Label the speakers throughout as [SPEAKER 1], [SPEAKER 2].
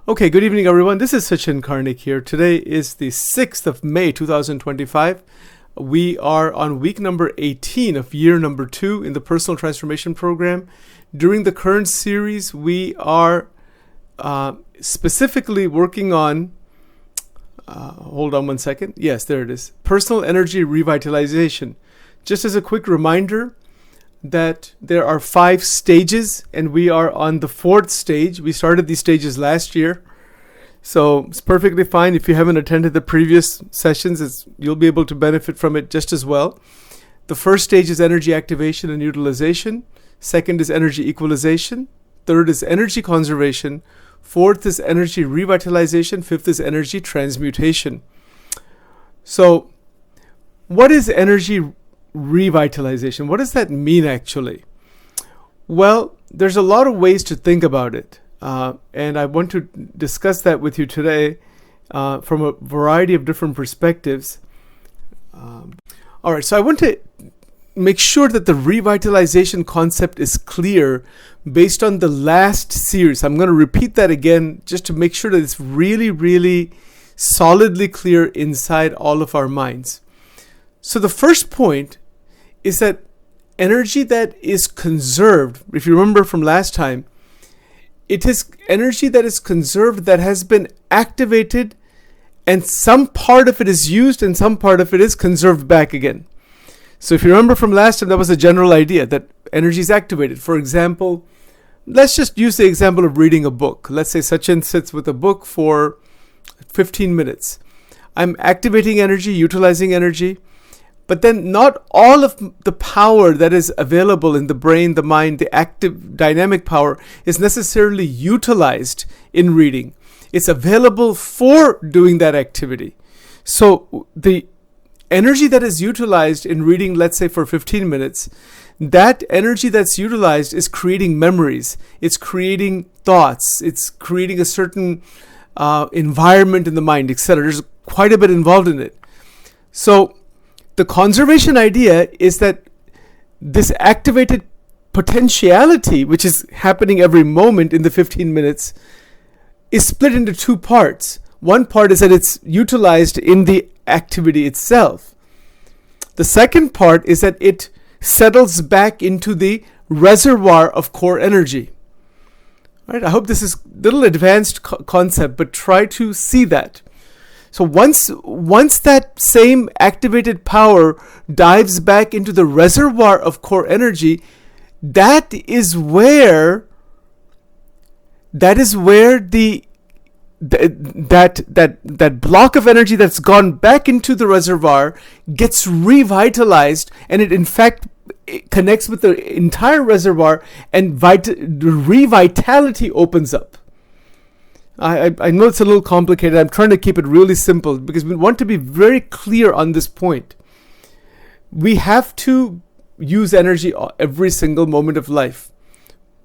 [SPEAKER 1] Okay, good evening, everyone. This is Sachin Karnik here. Today is the 6th of May, 2025. We are on week number 18 of year number 2 in the Personal Transformation Program. During the current series, we are specifically working on, hold on one second. Yes, there it is. Personal Energy Revitalization. Just as a quick reminder that there are 5 stages and we are on the 4th stage. We started these stages last year. So it's perfectly fine. If you haven't attended the previous sessions, you'll be able to benefit from it just as well. The first stage is energy activation and utilization. Second is energy equalization. Third is energy conservation. Fourth is energy revitalization. Fifth is energy transmutation. So what is energy revitalization? What does that mean actually? Well, there's a lot of ways to think about it. And I want to discuss that with you today from a variety of different perspectives. All right, so I want to make sure that the revitalization concept is clear based on the last series. I'm going to repeat that again just to make sure that it's really, really solidly clear inside all of our minds. So the first point is that energy that is conserved, if you remember from last time, it is energy that is conserved that has been activated, and some part of it is used and some part of it is conserved back again. So if you remember from last time, that was a general idea that energy is activated. For example, let's just use the example of reading a book. Let's say Sachin sits with a book for 15 minutes. I'm activating energy, utilizing energy. But then not all of the power that is available in the brain, the mind, the active dynamic power is necessarily utilized in reading. It's available for doing that activity. So the energy that is utilized in reading, let's say for 15 minutes, that energy that's utilized is creating memories. It's creating thoughts. It's creating a certain environment in the mind, etc. There's quite a bit involved in it. So the conservation idea is that this activated potentiality, which is happening every moment in the 15 minutes, is split into 2 parts. One part is that it's utilized in the activity itself. The second part is that it settles back into the reservoir of core energy. All right, I hope this is a little advanced concept, but try to see that. So once that same activated power dives back into the reservoir of core energy, that is where that block of energy that's gone back into the reservoir gets revitalized, and it in fact connects with the entire reservoir, and revitality opens up. I know it's a little complicated. I'm trying to keep it really simple because we want to be very clear on this point. We have to use energy every single moment of life.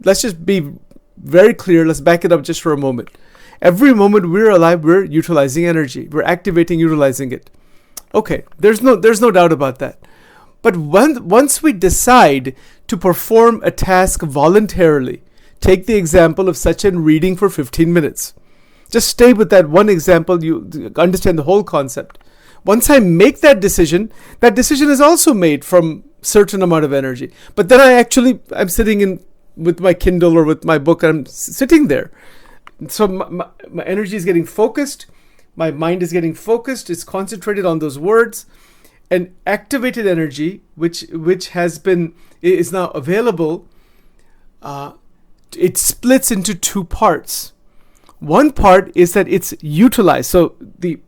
[SPEAKER 1] Let's just be very clear. Let's back it up just for a moment. Every moment we're alive, we're utilizing energy. We're activating, utilizing it. Okay, there's no doubt about that. But once we decide to perform a task voluntarily, take the example of Sachin reading for 15 minutes. Just stay with that one example. You understand the whole concept. Once I make that decision is also made from certain amount of energy. But then I'm sitting with my Kindle or with my book, and I'm sitting there. So my energy is getting focused. My mind is getting focused. It's concentrated on those words. And activated energy, which is now available, it splits into 2 parts. One part is that it's utilized. So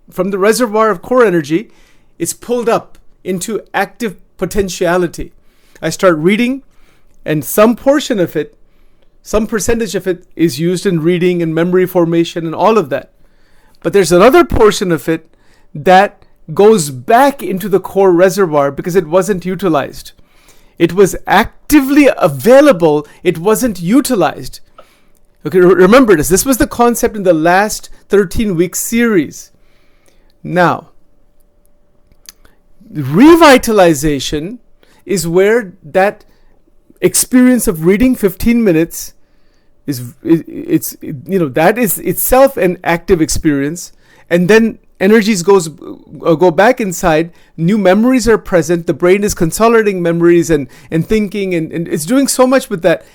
[SPEAKER 1] from the reservoir of core energy, it's pulled up into active potentiality. I start reading, and some portion of it, some percentage of it is used in reading and memory formation and all of that. But there's another portion of it that goes back into the core reservoir because it wasn't utilized. It was actively available. It wasn't utilized. Okay, remember this. This was the concept in the last 13-week series. Now, revitalization is where that experience of reading 15 minutes that is itself an active experience. And then energies go back inside, new memories are present, the brain is consolidating memories and thinking, and it's doing so much with that.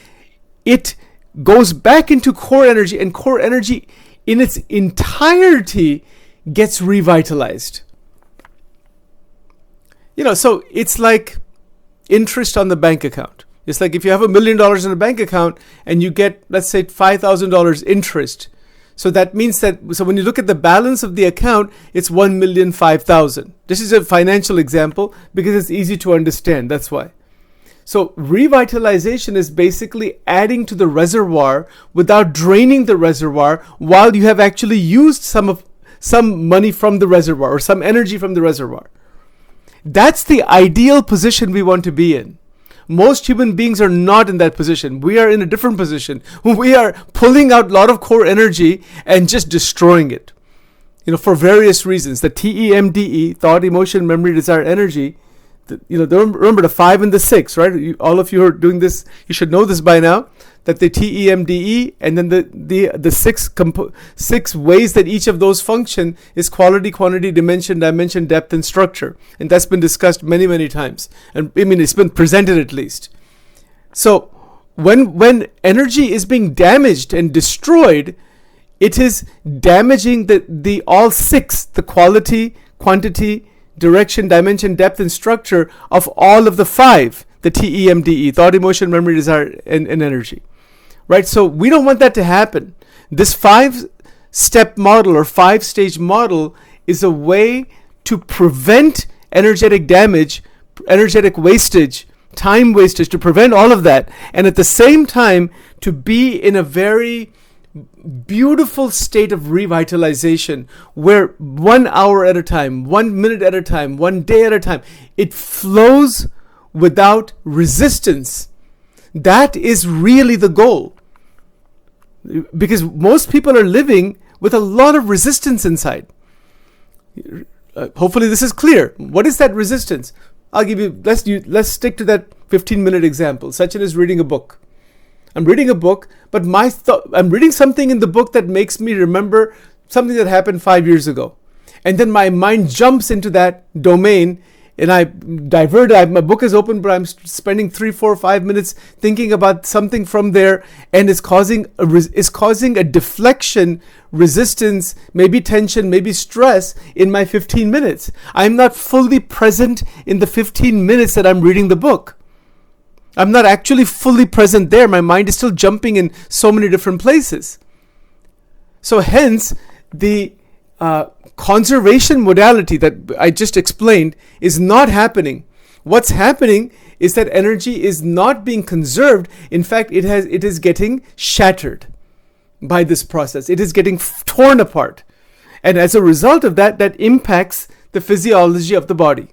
[SPEAKER 1] It goes back into core energy, and core energy in its entirety gets revitalized. So it's like interest on the bank account. It's like if you have $1 million in a bank account and you get, let's say, $5,000 interest. So that means so when you look at the balance of the account, it's 1,005,000. This is a financial example because it's easy to understand. That's why. So revitalization is basically adding to the reservoir without draining the reservoir, while you have actually used some money from the reservoir or some energy from the reservoir. That's the ideal position we want to be in. Most human beings are not in that position. We are in a different position. We are pulling out a lot of core energy and just destroying it, for various reasons. The TEMDE, thought, emotion, memory, desire, energy. Remember the 5 and the 6, right? All of you who are doing this, you should know this by now. That the TEMDE and then the six ways that each of those function is quality, quantity, dimension, depth, and structure. And that's been discussed many, many times. And it's been presented at least. So when energy is being damaged and destroyed, it is damaging the all 6, the quality, quantity, direction, dimension, depth, and structure of all of the 5, the TEMDE, thought, emotion, memory, desire, and energy. Right? So we don't want that to happen. This 5-step model or 5-stage model is a way to prevent energetic damage, energetic wastage, time wastage, to prevent all of that. And at the same time, to be in a very beautiful state of revitalization where 1 hour at a time, 1 minute at a time, 1 day at a time, it flows without resistance. That is really the goal. Because most people are living with a lot of resistance inside. Hopefully this is clear. What is that resistance? I'll give you, let's stick to that 15-minute example. Sachin is reading a book. I'm reading a book, but I'm reading something in the book that makes me remember something that happened 5 years ago. And then my mind jumps into that domain and I divert. My book is open, but I'm spending 3, 4, 5 minutes thinking about something from there, and it's causing a deflection, resistance, maybe tension, maybe stress in my 15 minutes. I'm not fully present in the 15 minutes that I'm reading the book. I'm not actually fully present there. My mind is still jumping in so many different places. So hence, the conservation modality that I just explained is not happening. What's happening is that energy is not being conserved. In fact, it is getting shattered by this process. It is getting torn apart. And as a result of that impacts the physiology of the body.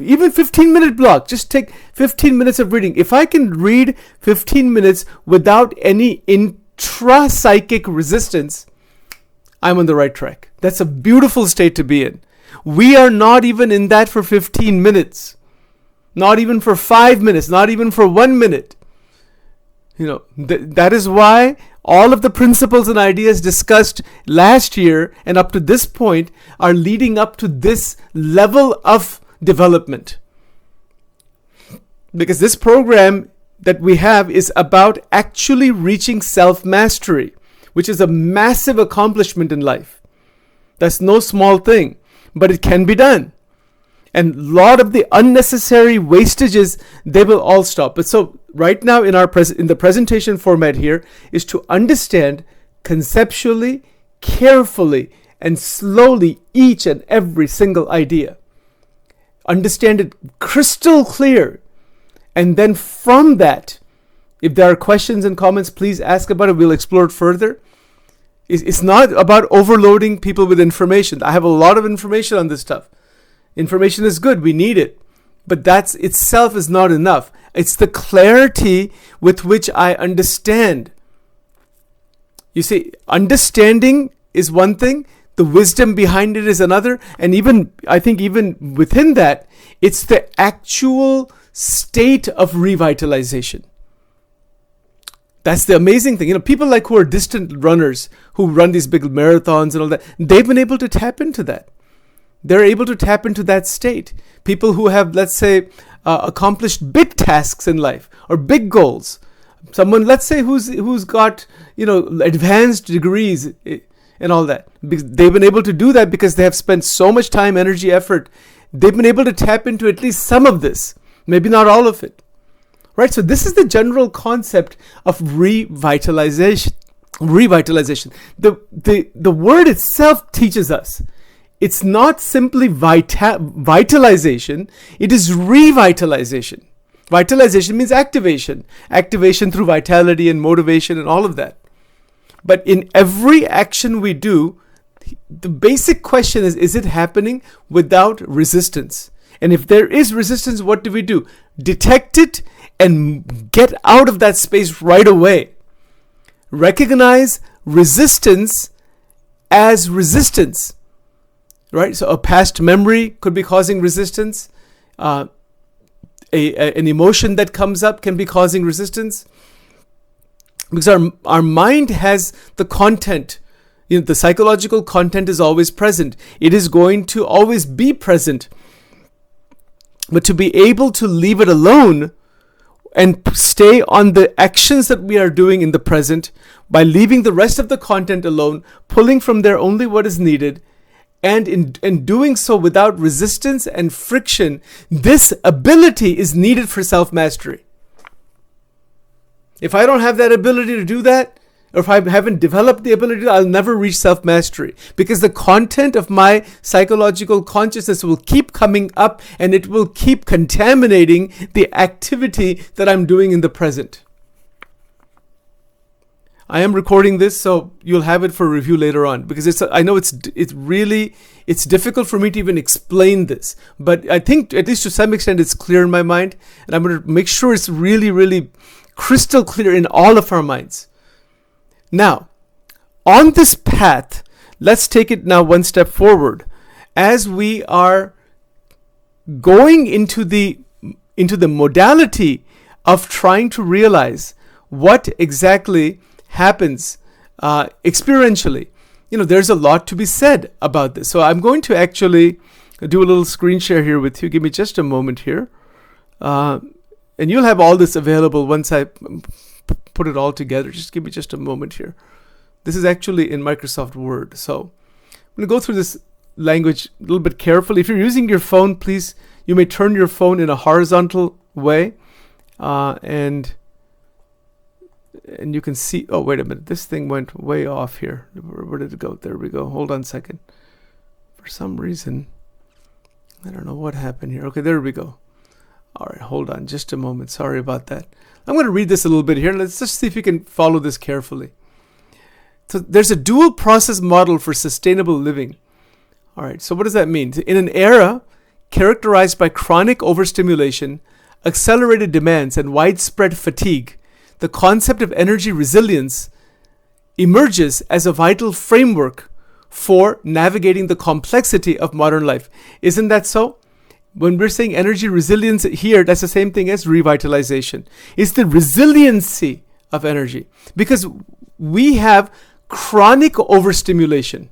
[SPEAKER 1] Even 15-minute block, just take 15 minutes of reading. If I can read 15 minutes without any intra-psychic resistance, I'm on the right track. That's a beautiful state to be in. We are not even in that for 15 minutes. Not even for 5 minutes. Not even for 1 minute. That is why all of the principles and ideas discussed last year and up to this point are leading up to this level of development. Because this program that we have is about actually reaching self-mastery, which is a massive accomplishment in life. That's no small thing, but it can be done. And a lot of the unnecessary wastages, they will all stop. But so right now in the presentation format here is to understand conceptually, carefully, and slowly each and every single idea. Understand it crystal clear. And then from that, if there are questions and comments, please ask about it. We'll explore it further. It's not about overloading people with information. I have a lot of information on this stuff. Information is good. We need it. But that itself is not enough. It's the clarity with which I understand. You see, understanding is one thing. The wisdom behind it is another. And I think even within that, it's the actual state of revitalization. That's the amazing thing. People like who are distant runners, who run these big marathons and all that, they've been able to tap into that. They're able to tap into that state. People who have, let's say, accomplished big tasks in life or big goals. Someone, let's say, who's got, advanced degrees and all that. They've been able to do that because they have spent so much time, energy, effort. They've been able to tap into at least some of this, maybe not all of it. Right? So this is the general concept of revitalization. The word itself teaches us. It's not simply vitalization, it is revitalization. Vitalization means activation. Activation through vitality and motivation and all of that. But in every action we do, the basic question is it happening without resistance? And if there is resistance, what do? Detect it and get out of that space right away. Recognize resistance as resistance. Right? So a past memory could be causing resistance. An emotion that comes up can be causing resistance. Because our mind has the content. The psychological content is always present. It is going to always be present. But to be able to leave it alone and stay on the actions that we are doing in the present by leaving the rest of the content alone, pulling from there only what is needed, and in doing so without resistance and friction, this ability is needed for self-mastery. If I don't have that ability to do that, or if I haven't developed the ability, I'll never reach self-mastery, because the content of my psychological consciousness will keep coming up and it will keep contaminating the activity that I'm doing in the present. I am recording this, so you'll have it for review later on, because I know it's difficult for me to even explain this, but I think at least to some extent it's clear in my mind, and I'm going to make sure it's really, really crystal clear in all of our minds. Now, on this path, let's take it now one step forward. As we are going into the modality of trying to realize what exactly happens experientially, there's a lot to be said about this. So I'm going to actually do a little screen share here with you. Give me just a moment here. And you'll have all this available once I put it all together. Just give me just a moment here. This is actually in Microsoft Word. So I'm going to go through this language a little bit carefully. If you're using your phone, please, you may turn your phone in a horizontal way. And you can see, oh, wait a minute. This thing went way off here. Where did it go? There we go. Hold on a second. For some reason, I don't know what happened here. Okay, there we go. All right, hold on just a moment. Sorry about that. I'm going to read this a little bit here. Let's just see if you can follow this carefully. So there's a dual process model for sustainable living. All right, so what does that mean? In an era characterized by chronic overstimulation, accelerated demands, and widespread fatigue, the concept of energy resilience emerges as a vital framework for navigating the complexity of modern life. Isn't that so? When we're saying energy resilience here, that's the same thing as revitalization. It's the resiliency of energy, because we have chronic overstimulation.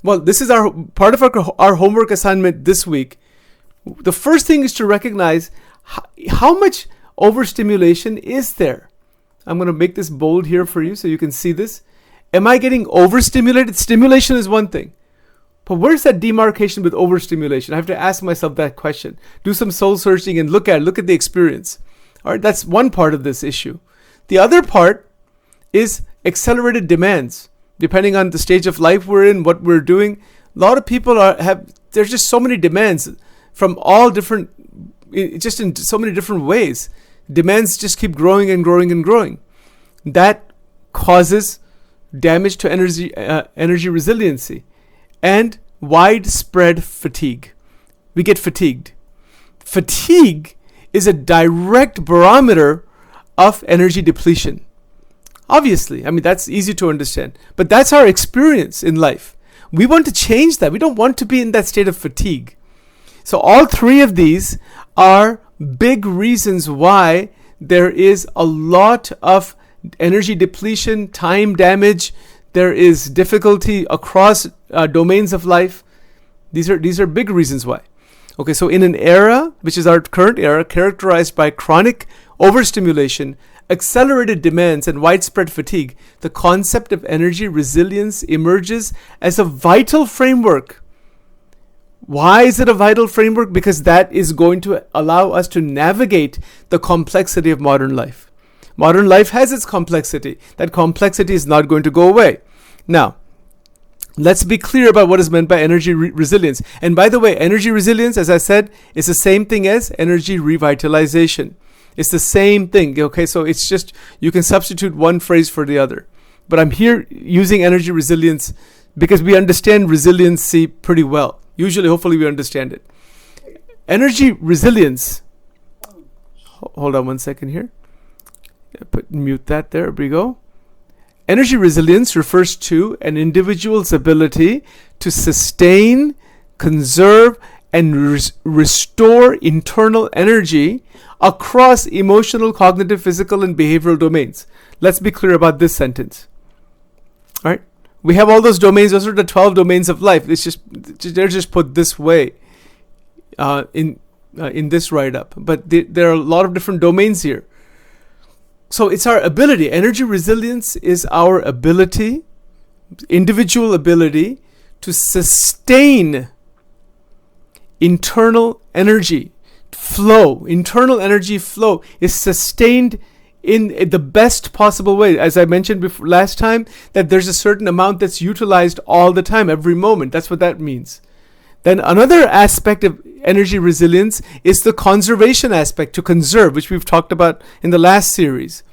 [SPEAKER 1] Well, this is part of our homework assignment this week. The first thing is to recognize how much overstimulation is there. I'm going to make this bold here for you so you can see this. Am I getting overstimulated? Stimulation is one thing. But where's that demarcation with overstimulation? I have to ask myself that question. Do some soul searching and look at the experience. All right, that's one part of this issue. The other part is accelerated demands. Depending on the stage of life we're in, what we're doing, a lot of people there's just so many demands from all different, just in so many different ways. Demands just keep growing and growing and growing. That causes damage to energy resiliency and widespread fatigue. We get fatigued. Fatigue is a direct barometer of energy depletion. Obviously, I mean, that's easy to understand, but that's our experience in life. We want to change that. We don't want to be in that state of fatigue. So all three of these are big reasons why there is a lot of energy depletion, time damage. There is difficulty across domains of life. These are big reasons why. Okay, so in an era, which is our current era, characterized by chronic overstimulation, accelerated demands, and widespread fatigue, the concept of energy resilience emerges as a vital framework. Why is it a vital framework? Because that is going to allow us to navigate the complexity of modern life. Modern life has its complexity. That complexity is not going to go away. Now, let's be clear about what is meant by energy resilience. And by the way, energy resilience, as I said, is the same thing as energy revitalization. It's the same thing, okay? So it's just, you can substitute one phrase for the other. But I'm here using energy resilience because we understand resiliency pretty well. Usually, hopefully, we understand it. Energy resilience. Hold on one second here. Mute that. There we go. Energy resilience refers to an individual's ability to sustain, conserve, and restore internal energy across emotional, cognitive, physical, and behavioral domains. Let's be clear about this sentence. All right? We have all those domains. Those are the 12 domains of life. It's just, they're just put this way in this write-up. But there are a lot of different domains here. So it's our ability. Energy resilience is our ability, individual ability, to sustain internal energy flow. Internal energy flow is sustained in the best possible way. As I mentioned before, last time, that there's a certain amount that's utilized all the time, every moment. That's what that means. Then another aspect of energy resilience is the conservation aspect, to conserve, which we've talked about in the last series.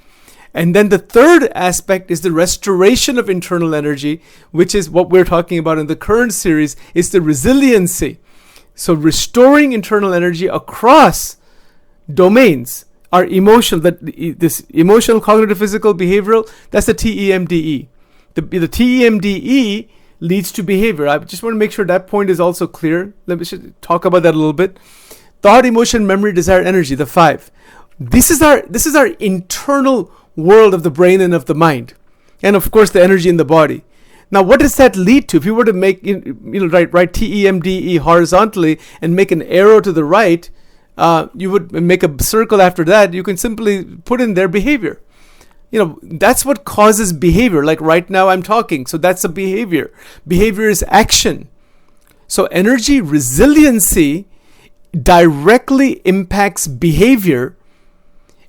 [SPEAKER 1] And then the third aspect is the restoration of internal energy, which is what we're talking about in the current series, is the resiliency. So restoring internal energy across domains are emotional, this emotional, cognitive, physical, behavioral, that's the TEMDE. The TEMDE leads to behavior. I just want to make sure that point is also clear. Let me talk about that a little bit. Thought, emotion, memory, desire, energy, the 5. This is our internal world of the brain and of the mind. And of course the energy in the body. Now, what does that lead to? If you were to make, write TEMDE horizontally and make an arrow to the right, you would make a circle after that. You can simply put in their behavior. That's what causes behavior. Like right now I'm talking. So that's a behavior. Behavior is action. So energy resiliency directly impacts behavior.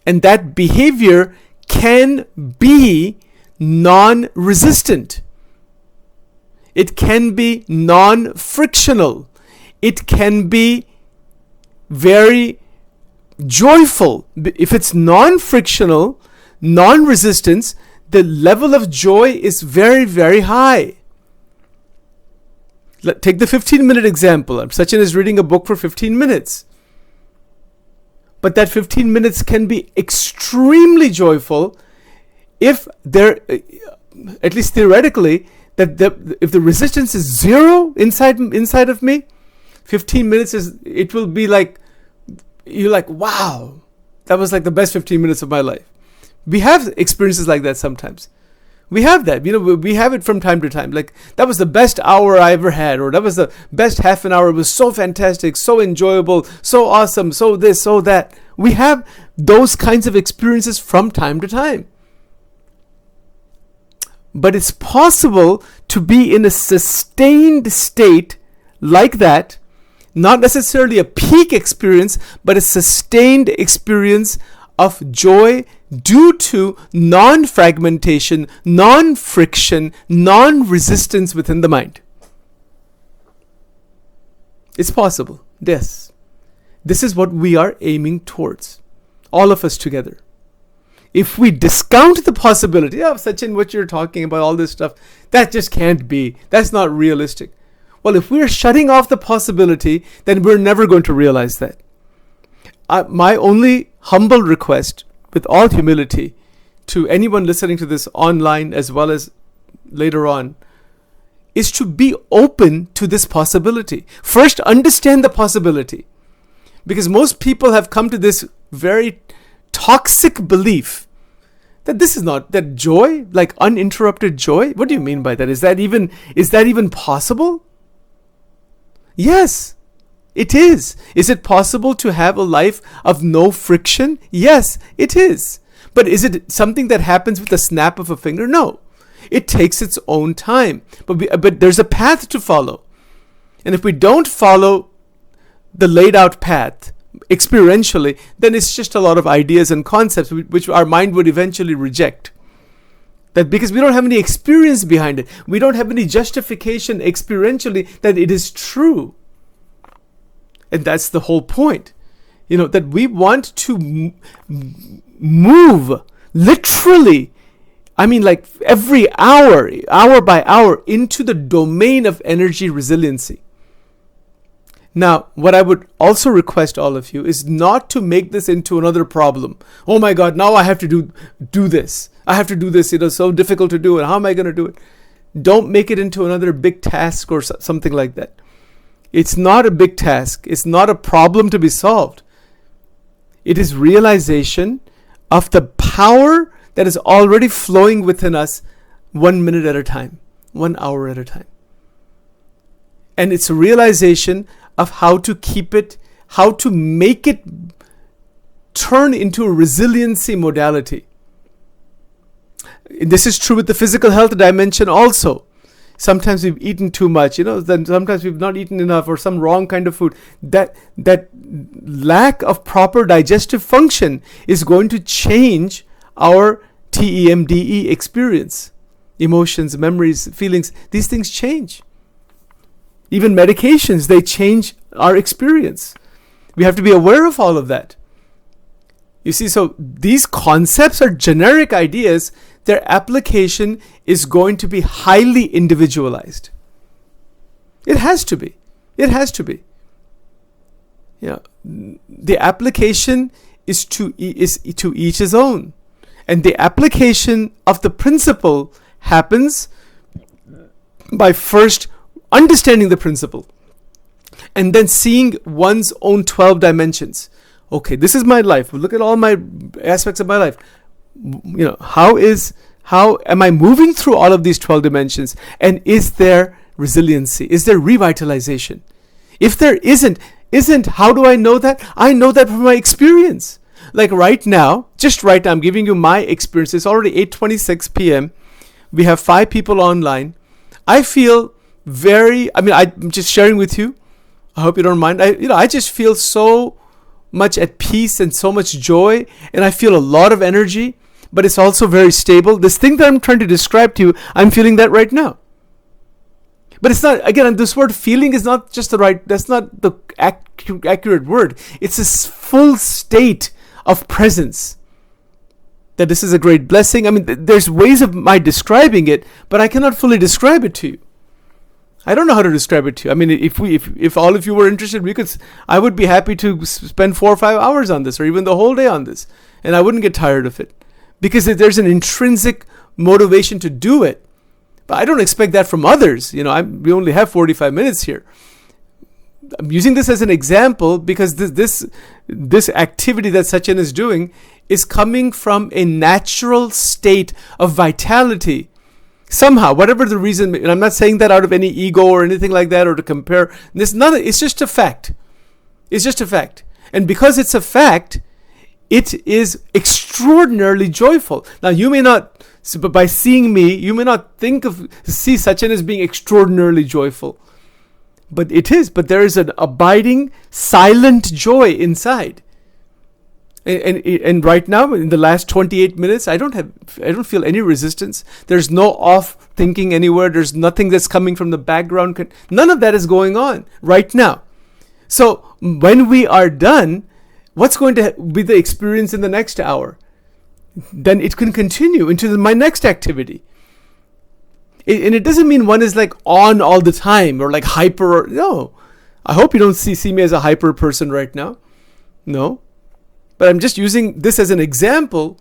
[SPEAKER 1] And that behavior can be non-resistant. It can be non-frictional. It can be very joyful. If it's non-frictional, non-resistance, the level of joy is very, very high. Take the 15-minute example. Sachin is reading a book for 15 minutes. But that 15 minutes can be extremely joyful if there, at least theoretically, if the resistance is zero inside of me, 15 minutes it will be like, you're like, wow, that was like the best 15 minutes of my life. We have experiences like that sometimes. We have that, we have it from time to time. Like, that was the best hour I ever had, or that was the best half an hour. It was so fantastic, so enjoyable, so awesome, so this, so that. We have those kinds of experiences from time to time. But it's possible to be in a sustained state like that, not necessarily a peak experience, but a sustained experience of joy due to non-fragmentation, non-friction, non-resistance within the mind. It's possible. Yes. This is what we are aiming towards. All of us together. If we discount the possibility of Sachin, what you're talking about, all this stuff, that just can't be. That's not realistic. Well, if we're shutting off the possibility, then we're never going to realize that. My only humble request, with all humility, to anyone listening to this online as well as later on, is to be open to this possibility. First, understand the possibility. Because most people have come to this very toxic belief That this is not that joy, like uninterrupted joy. What do you mean by that? Is that even possible? Yes, it is. Is it possible to have a life of no friction? Yes, it is. But is it something that happens with the snap of a finger? No. It takes its own time. But there's a path to follow. And if we don't follow the laid out path experientially, then it's just a lot of ideas and concepts which our mind would eventually reject. That because we don't have any experience behind it, we don't have any justification experientially that it is true. And that's the whole point. That we want to move literally, like every hour by hour, into the domain of energy resiliency. Now, what I would also request all of you is not to make this into another problem. Oh my God, now I have to do this. I have to do this. It's so difficult to do it. How am I going to do it? Don't make it into another big task or something like that. It's not a big task. It's not a problem to be solved. It is realization of the power that is already flowing within us 1 minute at a time, 1 hour at a time. And it's a realization of how to keep it, how to make it turn into a resiliency modality. This is true with the physical health dimension also. Sometimes we've eaten too much, then sometimes we've not eaten enough or some wrong kind of food. That lack of proper digestive function is going to change our TEMDE experience. Emotions, memories, feelings, these things change. Even medications, they change our experience. We have to be aware of all of that. You see, so these concepts are generic ideas. Their application is going to be highly individualized. It has to be. It has to be. The application is to each his own. And the application of the principle happens by first understanding the principle and then seeing one's own 12 dimensions. Okay, this is my life. Look at all my aspects of my life. How am I moving through all of these 12 dimensions? And is there resiliency? Is there revitalization? If there isn't, how do I know that? I know that from my experience. Like right now, I'm giving you my experience. It's already 8:26 p.m. We have 5 people online. I feel I'm just sharing with you. I hope you don't mind. I just feel so much at peace and so much joy, and I feel a lot of energy, but it's also very stable. This thing that I'm trying to describe to you, I'm feeling that right now. But it's not, again, this word feeling is not just that's not the accurate word. It's a full state of presence. That this is a great blessing. There's ways of my describing it, but I cannot fully describe it to you. I don't know how to describe it to you. If all of you were interested, I would be happy to spend 4 or 5 hours on this, or even the whole day on this, and I wouldn't get tired of it, because there's an intrinsic motivation to do it. But I don't expect that from others. We only have 45 minutes here. I'm using this as an example because this activity that Sachin is doing is coming from a natural state of vitality. Somehow, whatever the reason, and I'm not saying that out of any ego or anything like that, or to compare. It's just a fact. It's just a fact. And because it's a fact, it is extraordinarily joyful. Now, you may not, by seeing me, you may not see Sachin as being extraordinarily joyful. But it is. But there is an abiding, silent joy inside. And right now, in the last 28 minutes, I don't feel any resistance. There's no off thinking anywhere. There's nothing that's coming from the background. None of that is going on right now. So when we are done, what's going to be the experience in the next hour? Then it can continue into my next activity. And it doesn't mean one is like on all the time or like hyper. No, I hope you don't see me as a hyper person right now. No. But I'm just using this as an example,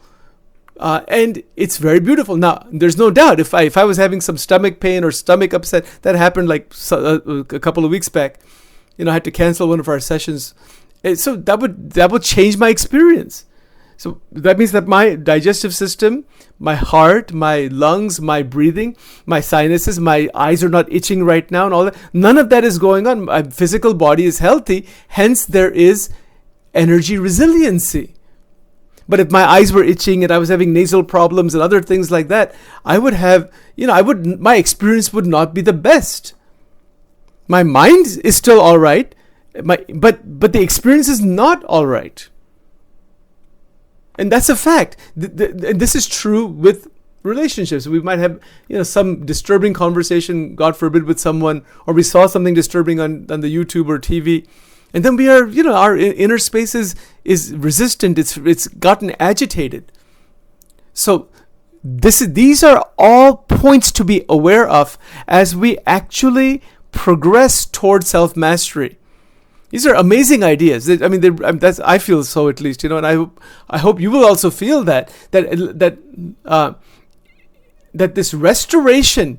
[SPEAKER 1] and it's very beautiful. Now, there's no doubt if I was having some stomach pain or stomach upset, that happened like a couple of weeks back. I had to cancel one of our sessions, and so that would change my experience. So that means that my digestive system, my heart, my lungs, my breathing, my sinuses, my eyes are not itching right now and all that. None of that is going on. My physical body is healthy. Hence, there is energy resiliency. But if my eyes were itching and I was having nasal problems and other things like that, I would have, my experience would not be the best. My mind is still all right, but the experience is not all right. And that's a fact. And this is true with relationships. We might have, some disturbing conversation, God forbid, with someone, or we saw something disturbing on the YouTube or TV. And then we are, our inner space is resistant. It's gotten agitated. So these are all points to be aware of as we actually progress towards self-mastery. These are amazing ideas. I feel so, at least, and I hope you will also feel that this restoring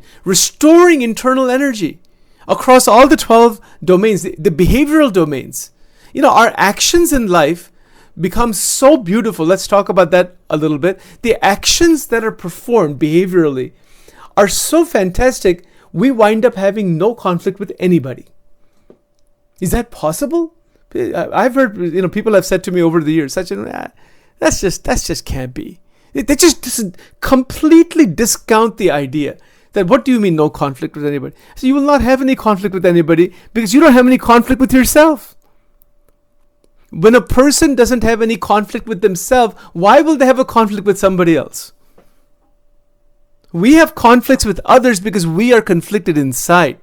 [SPEAKER 1] internal energy across all the 12 domains, the behavioral domains. Our actions in life become so beautiful. Let's talk about that a little bit. The actions that are performed behaviorally are so fantastic, we wind up having no conflict with anybody. Is that possible? I've heard, people have said to me over the years, Sachin, that's just can't be. They just completely discount the idea that, what do you mean no conflict with anybody? So you will not have any conflict with anybody because you don't have any conflict with yourself. When a person doesn't have any conflict with themselves, why will they have a conflict with somebody else? We have conflicts with others because we are conflicted inside.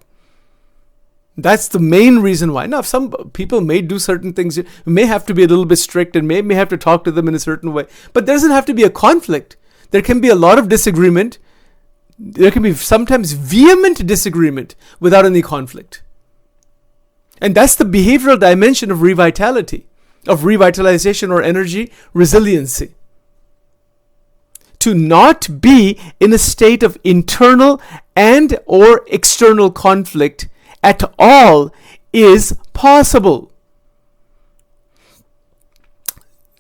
[SPEAKER 1] That's the main reason why. Now, some people may do certain things. You may have to be a little bit strict and may have to talk to them in a certain way. But there doesn't have to be a conflict. There can be a lot of disagreement. There can be sometimes vehement disagreement without any conflict. And that's the behavioral dimension of revitalization or energy resiliency. To not be in a state of internal and or external conflict at all is possible.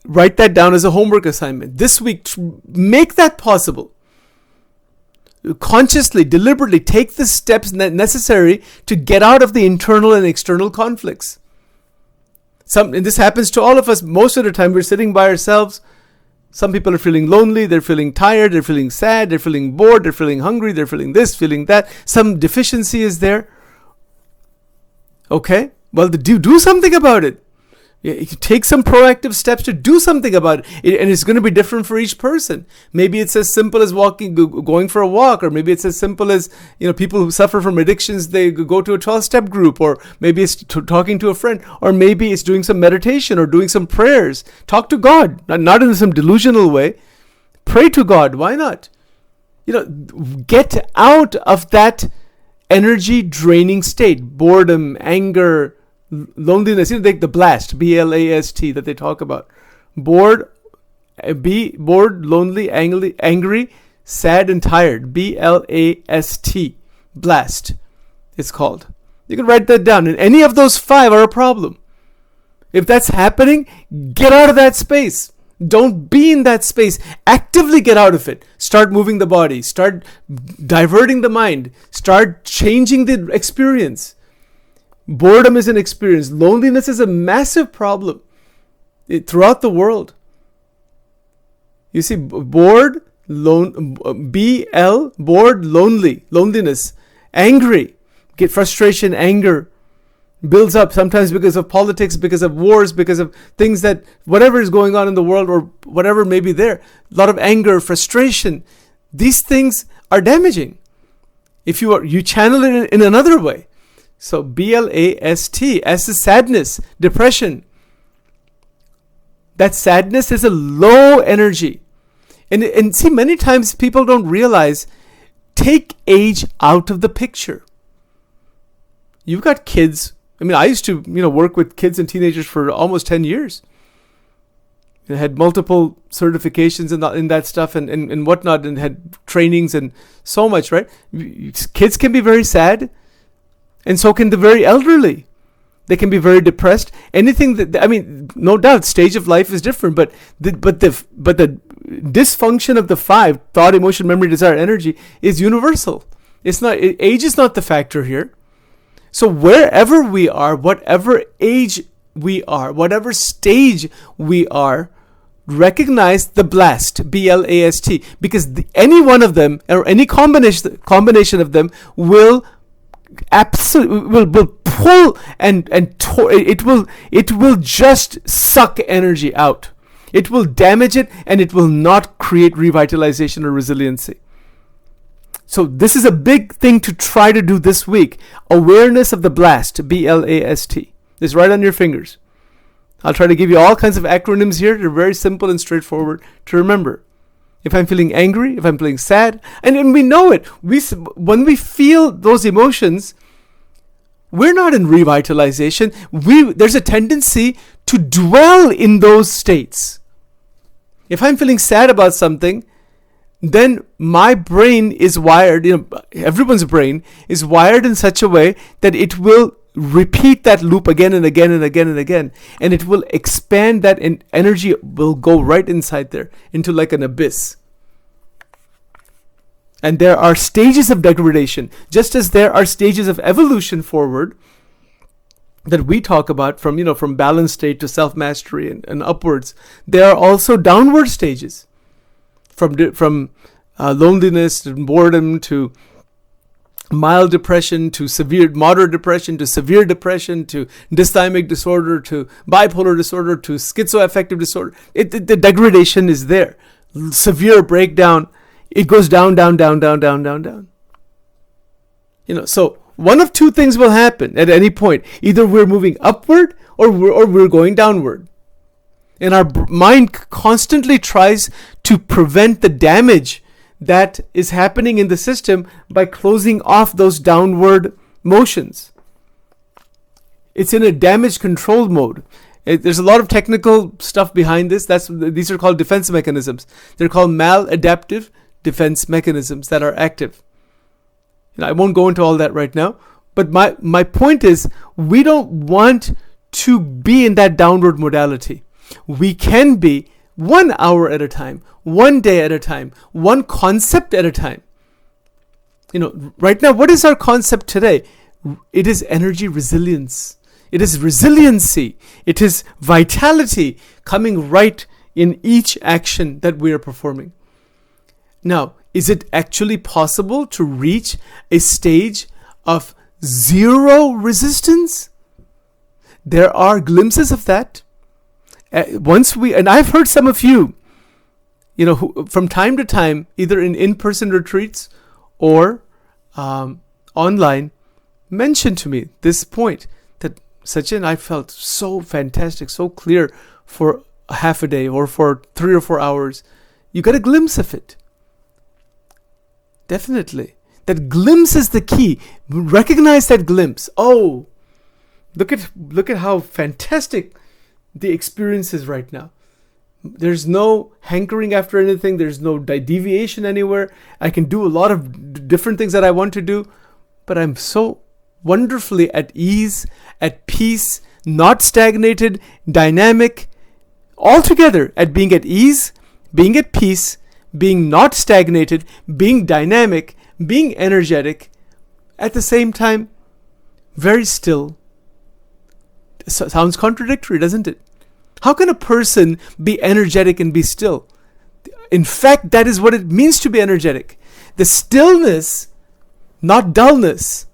[SPEAKER 1] Write that down as a homework assignment. This week, make that possible. Consciously, deliberately take the steps necessary to get out of the internal and external conflicts. And this happens to all of us. Most of the time, we're sitting by ourselves. Some people are feeling lonely, they're feeling tired, they're feeling sad, they're feeling bored, they're feeling hungry, they're feeling this, feeling that. Some deficiency is there. Okay, well, do something about it. Take some proactive steps to do something about it. And it's going to be different for each person. Maybe it's as simple as going for a walk, or maybe it's as simple as, people who suffer from addictions, they go to a 12-step group, or maybe it's talking to a friend, or maybe it's doing some meditation or doing some prayers. Talk to God, not in some delusional way. Pray to God. Why not? Get out of that energy draining state, boredom, anger, loneliness. Take the BLAST, BLAST, that they talk about. Bored, lonely, angry, sad, and tired. BLAST, BLAST, it's called. You can write that down. And any of those 5 are a problem. If that's happening, get out of that space. Don't be in that space. Actively get out of it. Start moving the body. Start diverting the mind. Start changing the experience. Boredom is an experience. Loneliness is a massive problem throughout the world. You see, bored, bored, lonely, loneliness, angry, get frustration, anger, builds up sometimes because of politics, because of wars, because of things that, whatever is going on in the world or whatever may be there. A lot of anger, frustration. These things are damaging if you channel it in another way. So BLAST, S is sadness, depression. That sadness is a low energy. And see, many times people don't realize, take age out of the picture. You've got kids. I used to, work with kids and teenagers for almost 10 years. I had multiple certifications in that stuff and whatnot, and had trainings and so much, right? Kids can be very sad, and so can the very elderly. They can be very depressed. Anything that, I mean, no doubt, stage of life is different, but the dysfunction of the five, thought, emotion, memory, desire, energy, is universal. It's not, age is not the factor here. So wherever we are, whatever age we are, whatever stage we are, recognize the blast, B-L-A-S-T, because any one of them or any combination of them will absolutely will pull and it will just suck energy out. It will damage it, and it will not create revitalization or resiliency. So this is a big thing to try to do this week. Awareness of the blast, B-L-A-S-T. It's right on your fingers. I'll try to give you all kinds of acronyms here. They're very simple and straightforward to remember. If I'm feeling angry, if I'm feeling sad, and we know it. When we feel those emotions, we're not in revitalization. There's a tendency to dwell in those states. If I'm feeling sad about something, then my brain is wired, everyone's brain is wired in such a way that it will repeat that loop again and again and again and again. And it will expand that, and energy will go right inside there into like an abyss. And there are stages of degradation, just as there are stages of evolution forward that we talk about from balanced state to self-mastery and upwards. There are also downward stages from loneliness to boredom to mild depression to moderate depression to severe depression to dysthymic disorder to bipolar disorder to schizoaffective disorder. The degradation is there. Severe breakdown. It goes down, down, down, down, down, down, down. So one of two things will happen at any point. Either we're moving upward or we're going downward. And our mind constantly tries to prevent the damage that is happening in the system by closing off those downward motions. It's in a damage control mode. There's a lot of technical stuff behind this. These are called defense mechanisms. They're called maladaptive defense mechanisms that are active. I won't go into all that right now, but my point is, we don't want to be in that downward modality. We can be 1 hour at a time, 1 day at a time, one concept at a time. Right now, what is our concept today? It is energy resilience. It is resiliency. It is vitality coming right in each action that we are performing. Now, is it actually possible to reach a stage of zero resistance? There are glimpses of that. And I've heard some of you, who, from time to time, either in-person retreats or online, mention to me this point that, Sachin, I felt so fantastic, so clear for a half a day or for 3 or 4 hours. You got a glimpse of it. Definitely. That glimpse is the key. Recognize that glimpse. Oh, look at how fantastic the experience is right now. There's no hankering after anything. There's no deviation anywhere. I can do a lot of different things that I want to do, but I'm so wonderfully at ease, at peace, not stagnated, dynamic, altogether at being at ease, being at peace, being not stagnated, being dynamic, being energetic, at the same time, very still. Sounds contradictory, doesn't it? How can a person be energetic and be still? In fact, that is what it means to be energetic. The stillness, not dullness,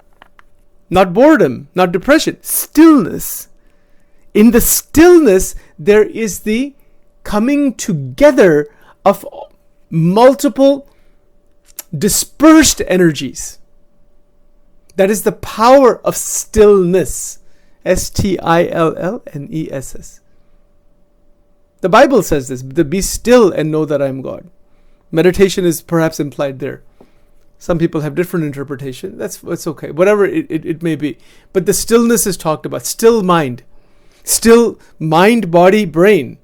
[SPEAKER 1] not boredom, not depression, stillness. In the stillness, there is the coming together of multiple dispersed energies. That is the power of stillness. stillness. The Bible says this, be still and know that I am God. Meditation is perhaps implied there. Some people have different interpretation. That's okay. Whatever it may be. But the stillness is talked about. Still mind, body, brain.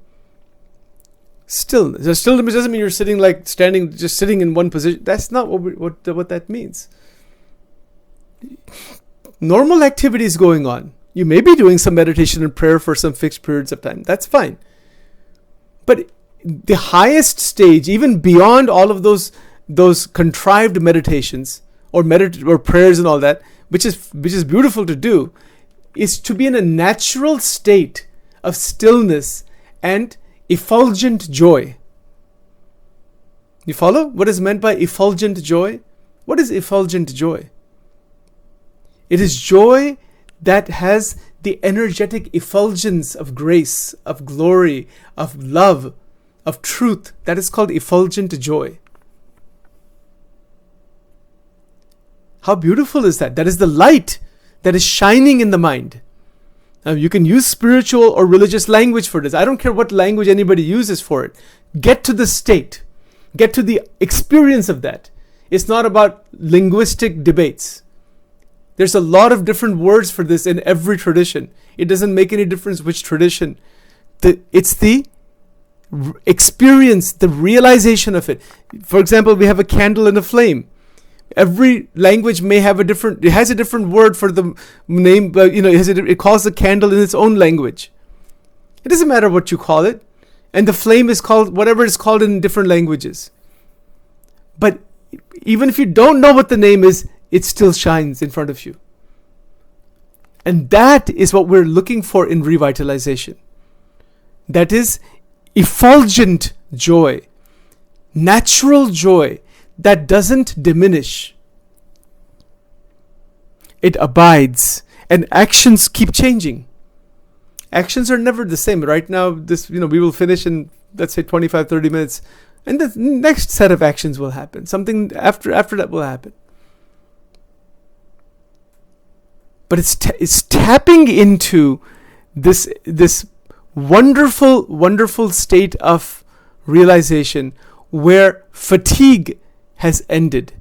[SPEAKER 1] Stillness. So stillness doesn't mean you're sitting like standing, just sitting in one position. That's not what that means. Normal activity is going on. You may be doing some meditation and prayer for some fixed periods of time. That's fine. But the highest stage, even beyond all of those contrived meditations or prayers and all that, which is beautiful to do, is to be in a natural state of stillness and effulgent joy. You follow what is meant by effulgent joy? What is effulgent joy? It is joy that has the energetic effulgence of grace, of glory, of love, of truth. That is called effulgent joy. How beautiful is that? That is the light that is shining in the mind. Now, you can use spiritual or religious language for this. I don't care what language anybody uses for it. Get to the state. Get to the experience of that. It's not about linguistic debates. There's a lot of different words for this in every tradition. It doesn't make any difference which tradition. It's the experience, the realization of it. For example, we have a candle and a flame. Every language may have it has a different word for the name, but it calls the candle in its own language. It doesn't matter what you call it. And the flame is called whatever it's called in different languages. But even if you don't know what the name is, it still shines in front of you. And that is what we're looking for in revitalization. That is effulgent joy, natural joy that doesn't diminish. It abides, and actions keep changing. Actions are never the same. Right now, we will finish in, let's say, 25, 30 minutes, and the next set of actions will happen. Something after that will happen. But it's tapping into this wonderful, wonderful state of realization where fatigue has ended.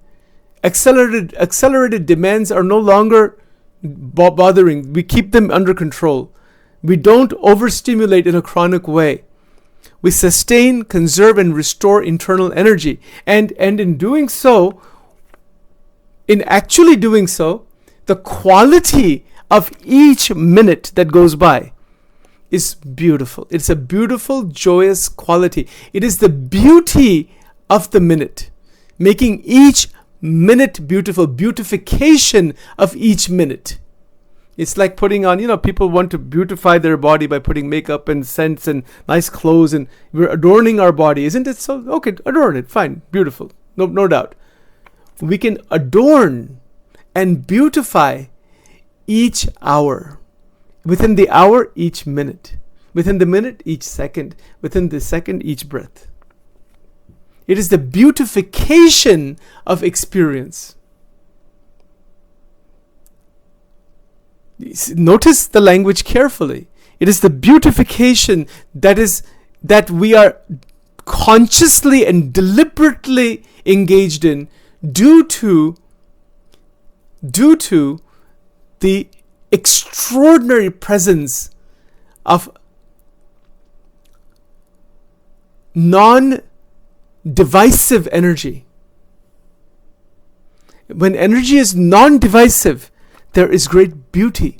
[SPEAKER 1] Accelerated demands are no longer bothering. We keep them under control. We don't overstimulate in a chronic way. We sustain, conserve, and restore internal energy. And in doing so, in actually doing so, the quality of each minute that goes by is beautiful. It's a beautiful, joyous quality. It is the beauty of the minute, making each minute beautiful, beautification of each minute. It's like putting on, people want to beautify their body by putting makeup and scents and nice clothes, and we're adorning our body. Isn't it so? Okay, adorn it. Fine. Beautiful. No doubt. We can adorn and beautify each hour. Within the hour, each minute. Within the minute, each second. Within the second, each breath. It is the beautification of experience. Notice the language carefully. It is the beautification that we are consciously and deliberately engaged in due to the extraordinary presence of non-divisive energy. When energy is non-divisive, there is great beauty.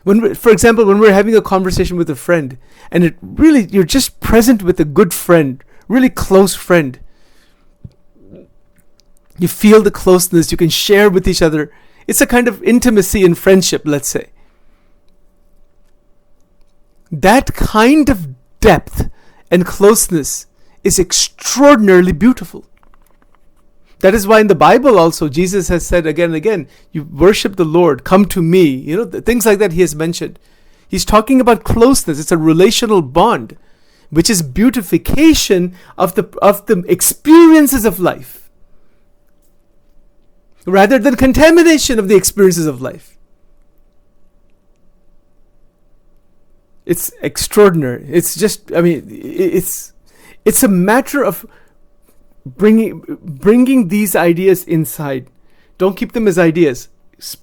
[SPEAKER 1] For example, when we're having a conversation with a friend, and you're just present with a good friend, really close friend. You feel the closeness, you can share with each other. It's a kind of intimacy in friendship, let's say. That kind of depth and closeness is extraordinarily beautiful. That is why in the Bible also, Jesus has said again and again, you worship the Lord, come to me. Things like that he has mentioned. He's talking about closeness. It's a relational bond, which is beautification of the experiences of life, rather than contamination of the experiences of life. It's extraordinary. It's just, it's a matter of bringing these ideas inside. Don't keep them as ideas.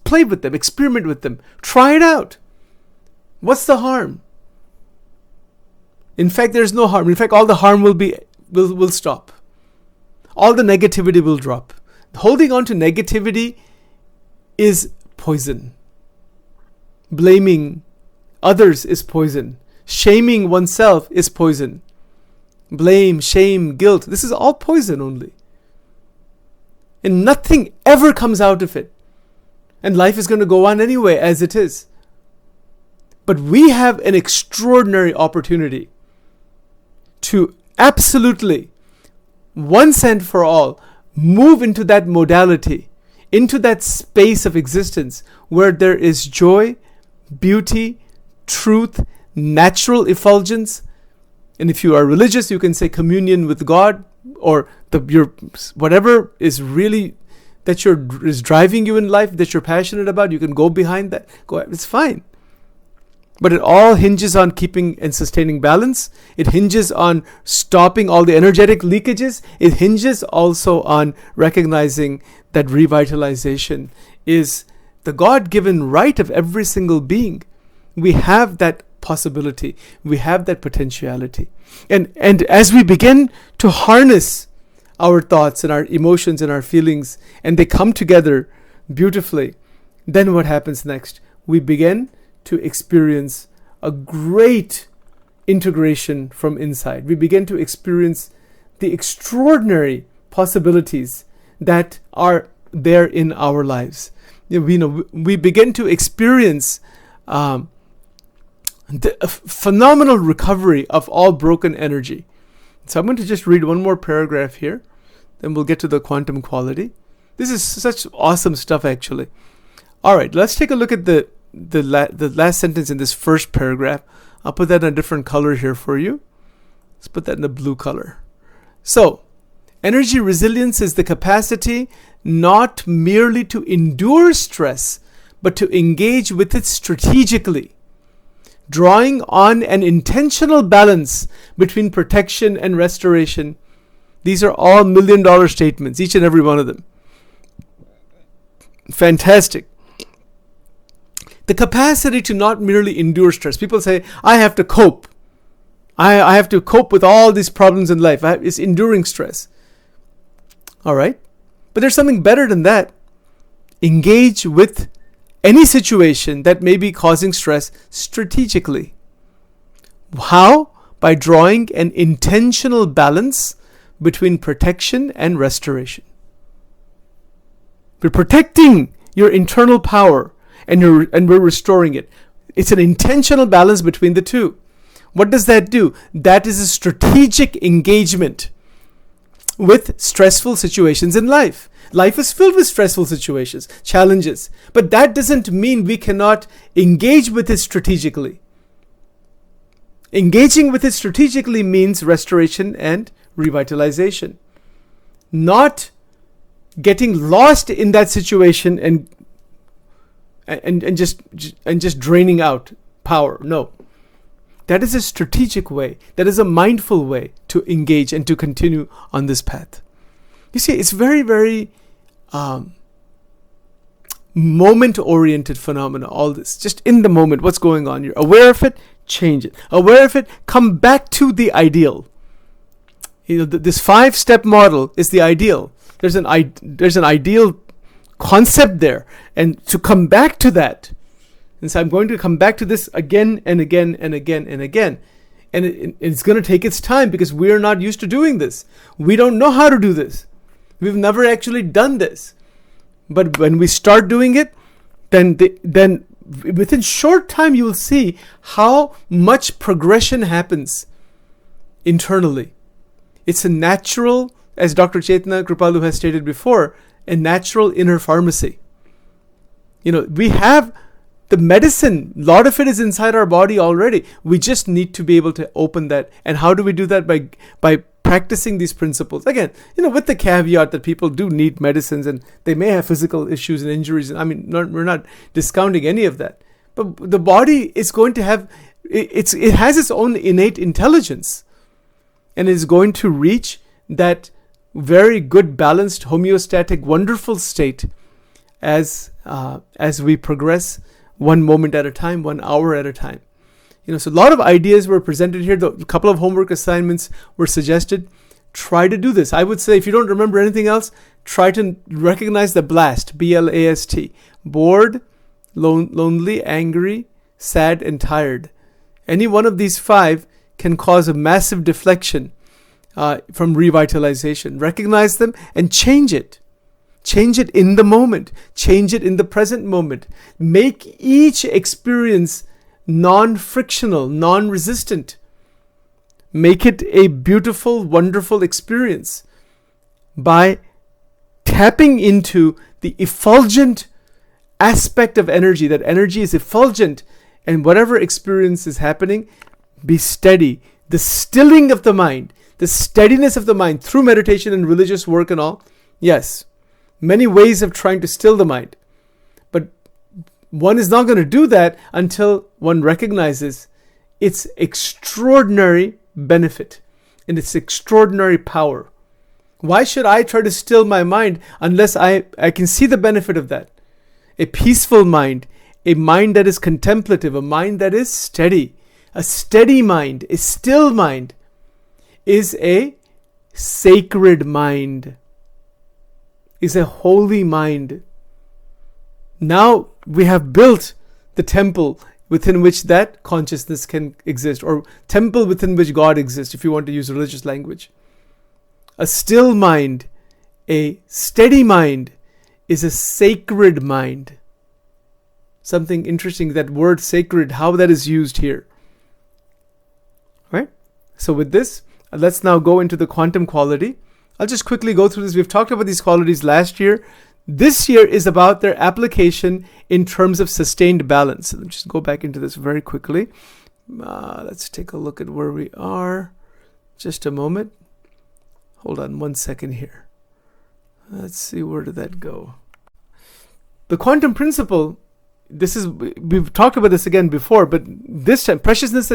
[SPEAKER 1] Play with them, experiment with them, try it out. What's the harm? In fact, there's no harm. In fact, all the harm will stop. All the negativity will drop. Holding on to negativity is poison. Blaming others is poison. Shaming oneself is poison. Blame, shame, guilt, this is all poison only. And nothing ever comes out of it. And life is going to go on anyway as it is. But we have an extraordinary opportunity to absolutely, once and for all, move into that modality, into that space of existence where there is joy, beauty, truth, natural effulgence. And if you are religious, you can say communion with God, or your whatever is really is driving you in life, that you're passionate about. You can go behind that. It's fine. But it all hinges on keeping and sustaining balance. It hinges on stopping all the energetic leakages. It hinges also on recognizing that revitalization is the God-given right of every single being. We have that possibility. We have that potentiality. And as we begin to harness our thoughts and our emotions and our feelings, and they come together beautifully, then what happens next? We begin to experience a great integration from inside. We begin to experience the extraordinary possibilities that are there in our lives. We begin to experience the phenomenal recovery of all broken energy. So I'm going to just read one more paragraph here, then we'll get to the quantum quality. This is such awesome stuff, actually. All right, let's take a look at the last sentence in this first paragraph. I'll put that in a different color here for you. Let's put that in a blue color. So, energy resilience is the capacity not merely to endure stress, but to engage with it strategically, drawing on an intentional balance between protection and restoration. These are all $1 million statements, each and every one of them. Fantastic. The capacity to not merely endure stress. People say, I have to cope. I have to cope with all these problems in life. It's enduring stress. All right. But there's something better than that. Engage with any situation that may be causing stress strategically. How? By drawing an intentional balance between protection and restoration. We're protecting your internal power and we're restoring it. It's an intentional balance between the two. What does that do? That is a strategic engagement with stressful situations in life. Life is filled with stressful situations, challenges. But that doesn't mean we cannot engage with it strategically. Engaging with it strategically means restoration and revitalization. Not getting lost in that situation and just draining out power. No. That is a strategic way. That is a mindful way to engage and to continue on this path. You see, it's very, very moment-oriented phenomena, all this. Just in the moment, what's going on. You're aware of it, change it. Aware of it, come back to the ideal. This 5-step model is the ideal. There's an ideal concept there. And to come back to that, and so I'm going to come back to this again and again and again and again. And it's going to take its time because we're not used to doing this. We don't know how to do this. We've never actually done this. But when we start doing it, then within short time you will see how much progression happens internally. It's a natural, as Dr. Chaitanya Kripalu has stated before, a natural inner pharmacy. We have the medicine, a lot of it is inside our body already. We just need to be able to open that. And how do we do that? By practicing these principles. Again, with the caveat that people do need medicines and they may have physical issues and injuries. I mean, we're not discounting any of that. But the body is going to have, it has its own innate intelligence. And is going to reach that very good, balanced, homeostatic, wonderful state as we progress one moment at a time, 1 hour at a time. So a lot of ideas were presented here. A couple of homework assignments were suggested. Try to do this. I would say if you don't remember anything else, try to recognize the BLAST, B-L-A-S-T. Board, lonely, angry, sad, and tired. Any one of these 5 can cause a massive deflection from revitalization. Recognize them and change it. Change it in the moment. Change it in the present moment. Make each experience non-frictional, non-resistant. Make it a beautiful, wonderful experience by tapping into the effulgent aspect of energy. That energy is effulgent, and whatever experience is happening, be steady. The stilling of the mind, the steadiness of the mind through meditation and religious work and all. Yes, many ways of trying to still the mind. But one is not going to do that until one recognizes its extraordinary benefit and its extraordinary power. Why should I try to still my mind unless I can see the benefit of that? A peaceful mind, a mind that is contemplative, a mind that is steady. A steady mind, a still mind, is a sacred mind, is a holy mind. Now we have built the temple within which that consciousness can exist, or temple within which God exists, if you want to use religious language. A still mind, a steady mind, is a sacred mind. Something interesting, that word sacred, how that is used here. Right? So with this, let's now go into the quantum quality. I'll just quickly go through this. We've talked about these qualities last year. This year is about their application in terms of sustained balance. Let's just go back into this very quickly. Let's take a look at where we are. Just a moment. Hold on 1 second here. Let's see, where did that go? The quantum principle, we've talked about this again before, but this time, preciousness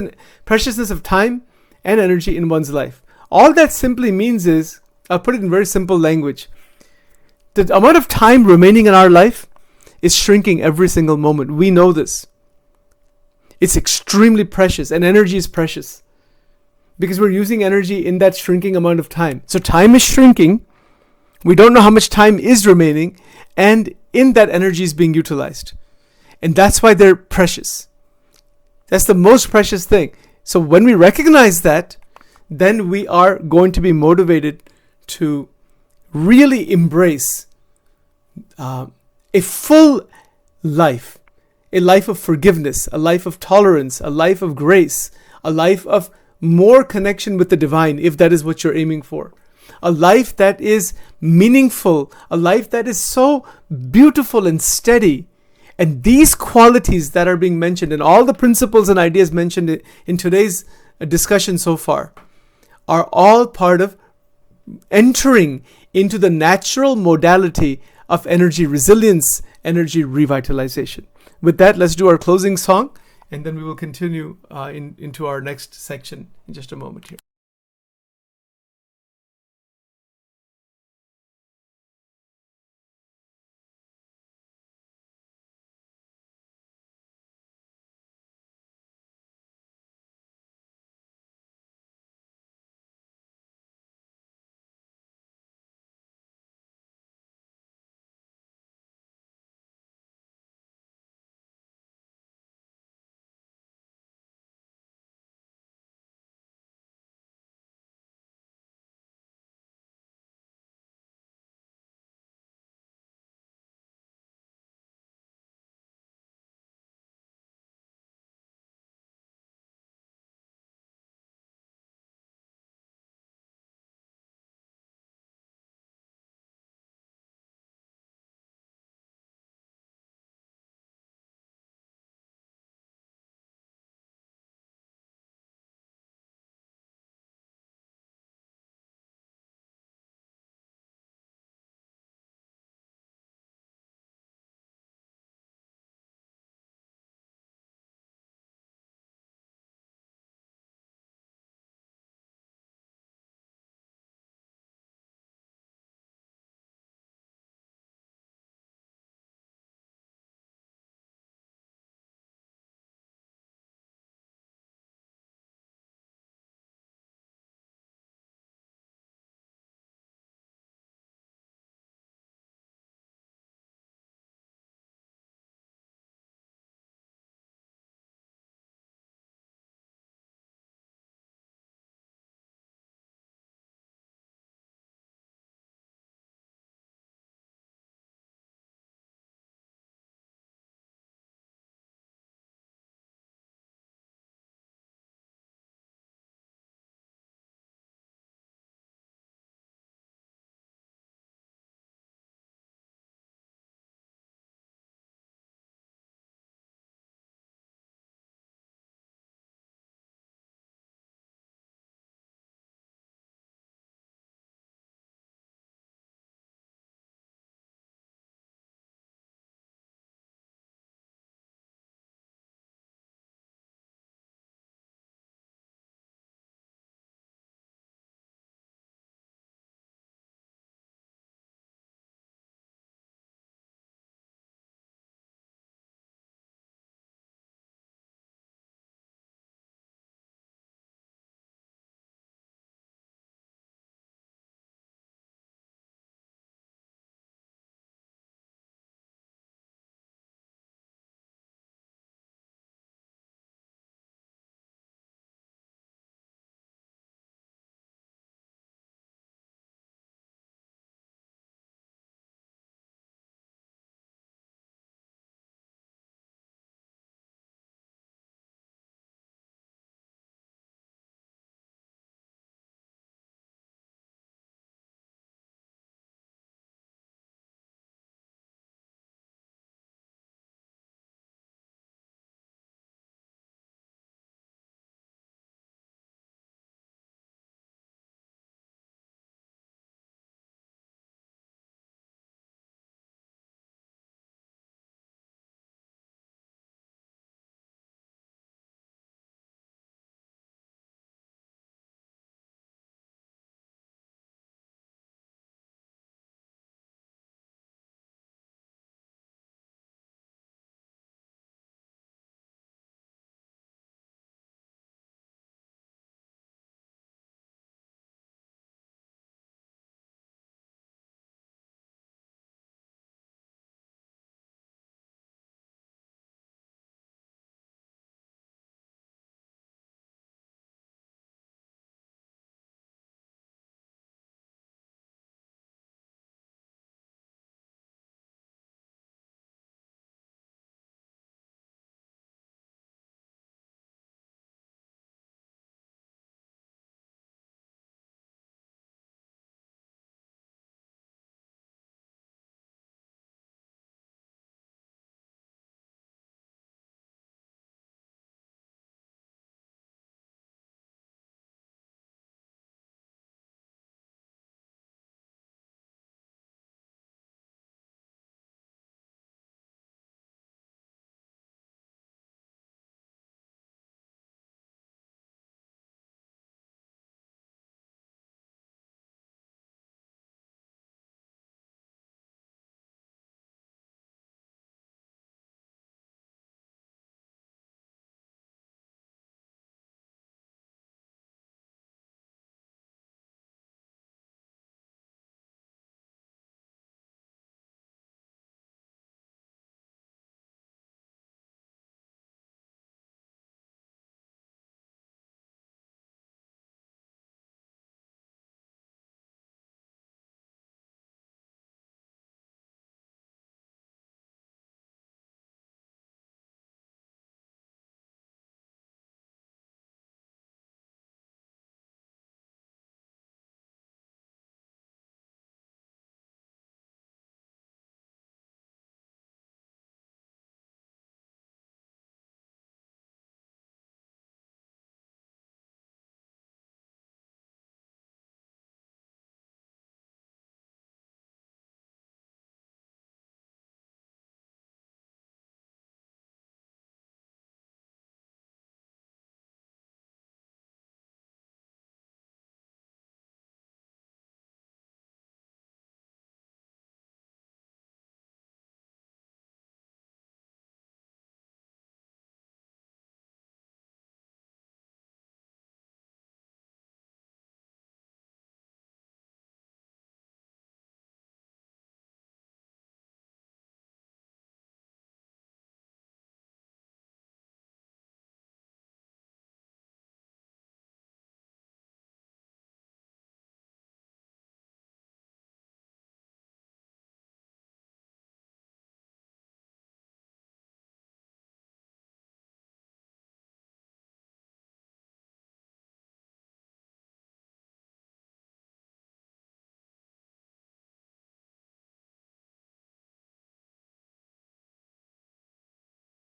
[SPEAKER 1] of time and energy in one's life. All that simply means is, I'll put it in very simple language, the amount of time remaining in our life is shrinking every single moment. We know this. It's extremely precious, and energy is precious because we're using energy in that shrinking amount of time. So time is shrinking. We don't know how much time is remaining, and in that energy is being utilized. And that's why they're precious. That's the most precious thing. So when we recognize that, then we are going to be motivated to really embrace a full life, a life of forgiveness, a life of tolerance, a life of grace, a life of more connection with the divine, if that is what you're aiming for. A life that is meaningful, a life that is so beautiful and steady. And these qualities that are being mentioned, and all the principles and ideas mentioned in today's discussion so far, are all part of entering into the natural modality of energy resilience, energy revitalization. With that, let's do our closing song, and then we will continue into our next section in just a moment here.